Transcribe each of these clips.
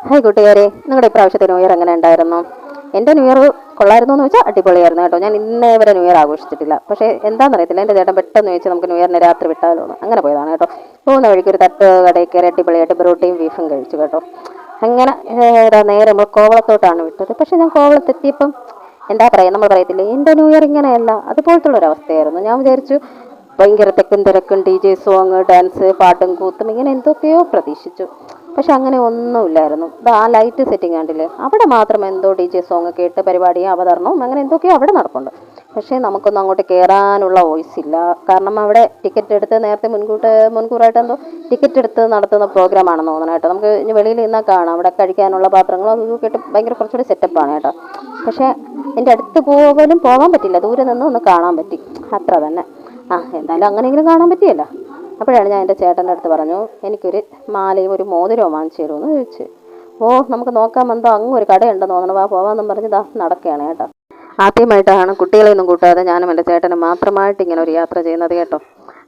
Hi കൂട്ടുകാരെ, നിങ്ങളുടെ ഇപ്രാവശ്യത്തെ ന്യൂ ഇയർ എങ്ങനെ ഉണ്ടായിരുന്നു? എൻ്റെ ന്യൂ ഇയർ കൊള്ളായിരുന്നു എന്ന് വെച്ചാൽ അടിപൊളിയായിരുന്നു കേട്ടോ. ഞാൻ ഇന്നേ വരെ ന്യൂ ഇയർ ആഘോഷിച്ചിട്ടില്ല. പക്ഷേ എന്താണെന്നറിയത്തില്ല, എൻ്റെ ചേട്ടൻ പെട്ടെന്ന് ചോദിച്ചാൽ നമുക്ക് ന്യൂ ഇയറിന് രാത്രി വിട്ടാലോ അങ്ങനെ പോയതാണ് കേട്ടോ. പോകുന്ന വഴിക്ക് ഒരു തട്ട് കടയിൽ കയറി അടിപൊളിയായിട്ട് ബ്രോട്ടയും ബീഫും കഴിച്ചു കേട്ടോ. അങ്ങനെ നേരെ നമ്മൾ കോവളത്തോട്ടാണ് വിട്ടത്. പക്ഷേ ഞാൻ കോവളത്തെത്തിയപ്പം എന്താ പറയുക, നമ്മൾ പറയത്തില്ലേ എൻ്റെ ന്യൂ ഇയർ ഇങ്ങനെയല്ല, അതുപോലത്തുള്ളൊരവസ്ഥയായിരുന്നു. ഞാൻ വിചാരിച്ചു ഭയങ്കര തെക്കും തിരക്കും, ഡി ജെ സോങ്, ഡാൻസ്, പാട്ടും കൂത്തും ഇങ്ങനെ എന്തൊക്കെയോ പ്രതീക്ഷിച്ചു. പക്ഷെ അങ്ങനെ ഒന്നുമില്ലായിരുന്നു. ഇത് ആ ലൈറ്റ് സെറ്റിംഗ് കണ്ടില്ലേ, അവിടെ മാത്രം എന്തോ ഡി ജെ സോങ് കേട്ട് പരിപാടിയും അവതരണവും അങ്ങനെ എന്തൊക്കെയോ അവിടെ നടക്കുന്നുണ്ട്. പക്ഷേ നമുക്കൊന്നും അങ്ങോട്ട് കയറാനുള്ള വോയിസ് ഇല്ല. കാരണം അവിടെ ടിക്കറ്റ് എടുത്ത് നേരത്തെ മുൻകൂറായിട്ട് എന്തോ ടിക്കറ്റ് എടുത്ത് നടത്തുന്ന പ്രോഗ്രാമാണെന്ന് തോന്നണം കേട്ടോ. നമുക്ക് ഇനി വെളിയിൽ നിന്നാൽ കാണാം അവിടെ കഴിക്കാനുള്ള പാത്രങ്ങളും അതൊക്കെ കേട്ട് ഭയങ്കര കുറച്ചുകൂടി സെറ്റപ്പാണ് കേട്ടോ. പക്ഷേ എൻ്റെ അടുത്ത് പോകാൻ പറ്റില്ല, ദൂരെ നിന്ന് ഒന്ന് കാണാൻ പറ്റി, അത്ര തന്നെ. എന്തായാലും അങ്ങനെയെങ്കിലും കാണാൻ പറ്റിയല്ല. അപ്പോഴാണ് ഞാൻ എൻ്റെ ചേട്ടൻ്റെ അടുത്ത് പറഞ്ഞു, എനിക്കൊരു മാലയും ഒരു മോതിരവും വാങ്ങിച്ചു തരുമെന്ന് ചോദിച്ചു. നമുക്ക് നോക്കാമെന്തോ അങ്ങ് ഒരു കടയുണ്ടെന്ന് തോന്നണം, പോവാമെന്നും പറഞ്ഞ് നടക്കുകയാണ് കേട്ടോ. ആദ്യമായിട്ടാണ് കുട്ടികളെയൊന്നും കൂട്ടാതെ ഞാനും എൻ്റെ ചേട്ടനും മാത്രമായിട്ട് ഇങ്ങനെ ഒരു യാത്ര ചെയ്യുന്നത് കേട്ടോ.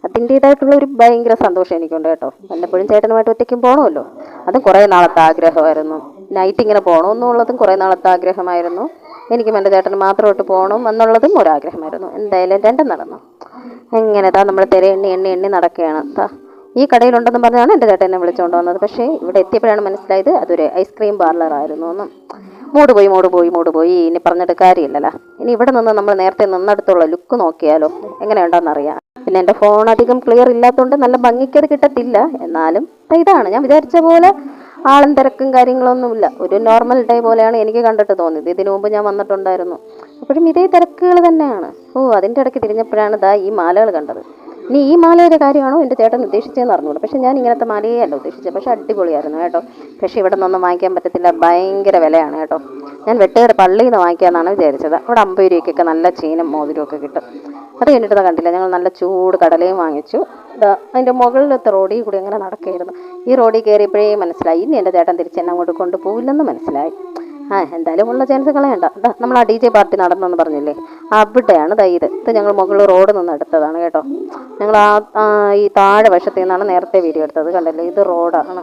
അതിൻ്റേതായിട്ടുള്ള ഒരു ഭയങ്കര സന്തോഷം എനിക്കുണ്ട് കേട്ടോ. വല്ലപ്പോഴും ചേട്ടനുമായിട്ട് ഒറ്റയ്ക്കും പോകണമല്ലോ, അതും കുറേ നാളത്തെ ആഗ്രഹമായിരുന്നു. നൈറ്റ് ഇങ്ങനെ പോകണമെന്നുള്ളതും കുറേ നാളത്തെ ആഗ്രഹമായിരുന്നു. എനിക്കും എൻ്റെ ചേട്ടന് മാത്രമായിട്ട് പോകണം എന്നുള്ളതും ഒരാഗ്രഹമായിരുന്നു. എന്തായാലും രണ്ടും നടന്നു. എങ്ങനെ നമ്മൾ തിര എണ്ണി എണ്ണി എണ്ണി നടക്കുകയാണ്. ഈ കടയിലുണ്ടെന്ന് പറഞ്ഞാണ് എൻ്റെ ചേട്ടൻ എന്നെ വിളിച്ചുകൊണ്ട് വന്നത്. പക്ഷേ ഇവിടെ എത്തിയപ്പോഴാണ് മനസ്സിലായത് അതൊരു ഐസ്ക്രീം പാർലറായിരുന്നു എന്ന്. മൂട് പോയി ഇനി പറഞ്ഞിട്ട് കാര്യമില്ലല്ലോ. ഇനി ഇവിടെ നിന്ന് നമ്മൾ നേരത്തെ നിന്നടുത്തുള്ള ലുക്ക് നോക്കിയാലോ, എങ്ങനെയുണ്ടെന്നറിയാം. പിന്നെ എൻ്റെ ഫോൺ അധികം ക്ലിയർ ഇല്ലാത്തതുകൊണ്ട് നല്ല ഭംഗിക്കത് കിട്ടത്തില്ല. എന്നാലും ഇതാണ് ഞാൻ വിചാരിച്ച പോലെ ആളും തിരക്കും കാര്യങ്ങളൊന്നുമില്ല. ഒരു നോർമൽ ഡേ പോലെയാണ് എനിക്ക് കണ്ടിട്ട് തോന്നിയത്. ഇതിനു മുമ്പ് ഞാൻ വന്നിട്ടുണ്ടായിരുന്നു, അപ്പോഴും ഇതേ തിരക്കുകൾ തന്നെയാണ്. അതിൻ്റെ ഇടയ്ക്ക് തിരിഞ്ഞപ്പോഴാണ് ഈ മാലകൾ കണ്ടത്. ഇനി ഈ മാലയുടെ കാര്യമാണോ എൻ്റെ ചേട്ടൻ ഉദ്ദേശിച്ചതെന്ന് അറിഞ്ഞൂടാ. പക്ഷേ ഞാൻ ഇങ്ങനത്തെ മാലയേ അല്ല ഉദ്ദേശിച്ചത്. പക്ഷേ അടിപൊളിയായിരുന്നു കേട്ടോ. പക്ഷേ ഇവിടെ നിന്നൊന്നും വാങ്ങിക്കാൻ പറ്റത്തില്ല, ഭയങ്കര വിലയാണ് കേട്ടോ. ഞാൻ വെട്ടേടെ പള്ളിയിൽ നിന്ന് വാങ്ങിക്കാമെന്നാണ് വിചാരിച്ചത്. അവിടെ 50 രൂപയ്ക്കൊക്കെ നല്ല ചീനും മോതിരമൊക്കെ കിട്ടും. അത് കഴിഞ്ഞിട്ട് കണ്ടില്ല, ഞങ്ങൾ നല്ല ചൂട് കടലയും വാങ്ങിച്ചു. അതിൻ്റെ മുകളിലത്തെ റോഡിൽ കൂടി അങ്ങനെ നടക്കുകയായിരുന്നു. ഈ റോഡിൽ കയറിയപ്പോഴേ മനസ്സിലായി ഇനി എൻ്റെ ചേട്ടൻ തിരിച്ചെന്നെ അങ്ങോട്ട് കൊണ്ടുപോകില്ലെന്ന് മനസ്സിലായി. എന്തായാലും ഉള്ള ചാൻസ് കളയണ്ട. നമ്മൾ ആ DJ പാർട്ടി നടന്നെന്ന് പറഞ്ഞില്ലേ, അവിടെയാണ് ഇത് ഞങ്ങൾ മുകളിൽ റോഡ് നിന്ന് എടുത്തതാണ് കേട്ടോ. ഞങ്ങൾ ഈ താഴെ വശത്തിൽ നിന്നാണ് നേരത്തെ വീഡിയോ എടുത്തത്, കണ്ടല്ലേ, ഇത് റോഡാണ്.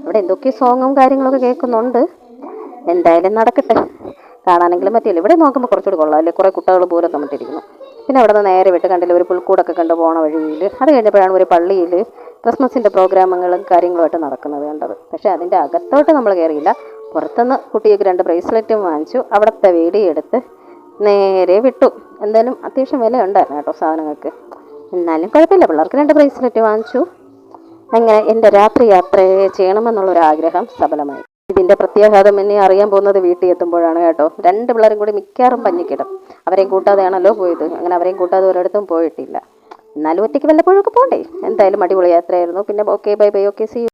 അവിടെ എന്തൊക്കെ സോങ്ങും കാര്യങ്ങളൊക്കെ കേൾക്കുന്നുണ്ട്. എന്തായാലും നടക്കട്ടെ, കാണാനെങ്കിലും പറ്റിയില്ല. ഇവിടെ നോക്കുമ്പോൾ കുറച്ചുകൂടി കൊള്ളാം അല്ലേ, കുറേ കുട്ടികൾ പോലൊക്കെ മറ്റിരിക്കുന്നു. പിന്നെ അവിടെ നിന്ന് നേരെ വിട്ട് കണ്ടില്ല ഒരു പുൽക്കൂടൊക്കെ കണ്ട് പോണ വഴിയിൽ. അത് കഴിഞ്ഞപ്പോഴാണ് ഒരു പള്ളിയിൽ ക്രിസ്മസിൻ്റെ പ്രോഗ്രാമുകളും കാര്യങ്ങളുമായിട്ട് നടക്കുന്നത് കണ്ടത്. പക്ഷേ അതിൻ്റെ അകത്തോട്ട് നമ്മൾ കയറിയില്ല. പുറത്തുനിന്ന് കുട്ടിക്ക് 2 ബ്രേസ്ലെറ്റും വാങ്ങിച്ചു. അവിടുത്തെ വീഡിയോ എടുത്ത് നേരെ വിട്ടു. എന്തായാലും അത്യാവശ്യം വില ഉണ്ടായിരുന്നു കേട്ടോ സാധനങ്ങൾക്ക്. എന്നാലും കുഴപ്പമില്ല, പിള്ളേർക്ക് 2 ബ്രേസ്ലെറ്റ് വാങ്ങിച്ചു. അങ്ങനെ എൻ്റെ രാത്രി യാത്ര ചെയ്യണമെന്നുള്ളൊരാഗ്രഹം സഫലമായി. ഇതിൻ്റെ പ്രത്യാഘാതം എന്നെ അറിയാൻ പോകുന്നത് വീട്ടിൽ എത്തുമ്പോഴാണ് കേട്ടോ. 2 പിള്ളേരും കൂടി മിക്കവാറും പഞ്ഞിക്കിടും. അവരെയും കൂട്ടാതെയാണല്ലോ പോയത്. അങ്ങനെ അവരെയും കൂട്ടാതെ ഒരിടത്തും പോയിട്ടില്ല. എന്നാലും ഒറ്റയ്ക്ക് വല്ലപ്പോഴൊക്കെ പോകണ്ടേ. എന്തായാലും അടിപൊളി യാത്രയായിരുന്നു. പിന്നെ okay, bye bye, okay, see U.